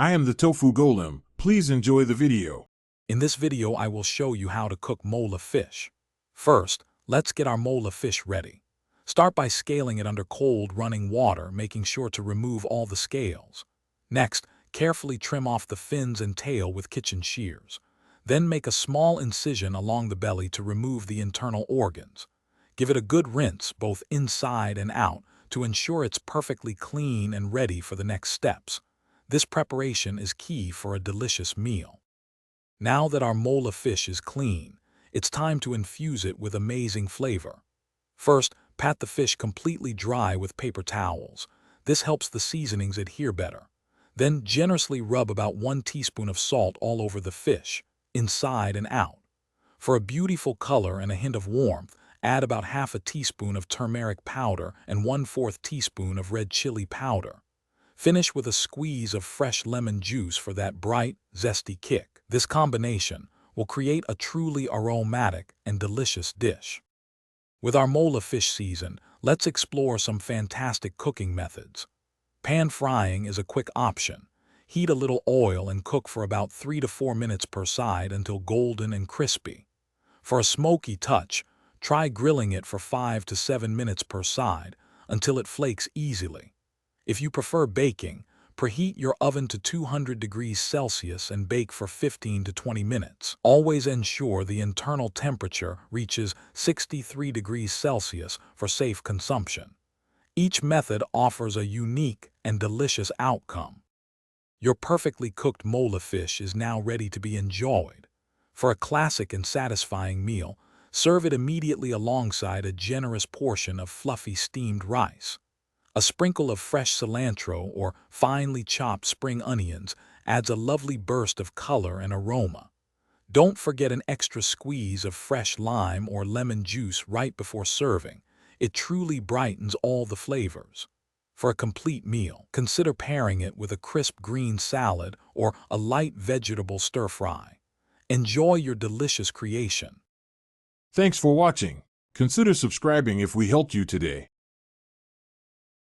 I am the tofu golem. Please enjoy the video. In this video, I will show you how to cook mola fish. First, let's get our mola fish ready. Start by scaling it under cold running water, making sure to remove all the scales. Next, carefully trim off the fins and tail with kitchen shears. Then make a small incision along the belly to remove the internal organs. Give it a good rinse, both inside and out, to ensure it's perfectly clean and ready for the next steps. This preparation is key for a delicious meal. Now that our mola fish is clean, it's time to infuse it with amazing flavor. First, pat the fish completely dry with paper towels. This helps the seasonings adhere better. Then generously rub about 1 teaspoon of salt all over the fish, inside and out. For a beautiful color and a hint of warmth, add about half a teaspoon of turmeric powder and 1/4 teaspoon of red chili powder. Finish with a squeeze of fresh lemon juice for that bright, zesty kick. This combination will create a truly aromatic and delicious dish. With our mola fish seasoned, let's explore some fantastic cooking methods. Pan frying is a quick option. Heat a little oil and cook for about 3 to 4 minutes per side until golden and crispy. For a smoky touch, try grilling it for 5 to 7 minutes per side until it flakes easily. If you prefer baking, preheat your oven to 200 degrees Celsius and bake for 15 to 20 minutes. Always ensure the internal temperature reaches 63 degrees Celsius for safe consumption. Each method offers a unique and delicious outcome. Your perfectly cooked mola fish is now ready to be enjoyed. For a classic and satisfying meal, serve it immediately alongside a generous portion of fluffy steamed rice. A sprinkle of fresh cilantro or finely chopped spring onions adds a lovely burst of color and aroma. Don't forget an extra squeeze of fresh lime or lemon juice right before serving. It truly brightens all the flavors. For a complete meal, consider pairing it with a crisp green salad or a light vegetable stir-fry. Enjoy your delicious creation. Thanks for watching. Consider subscribing if we helped you today.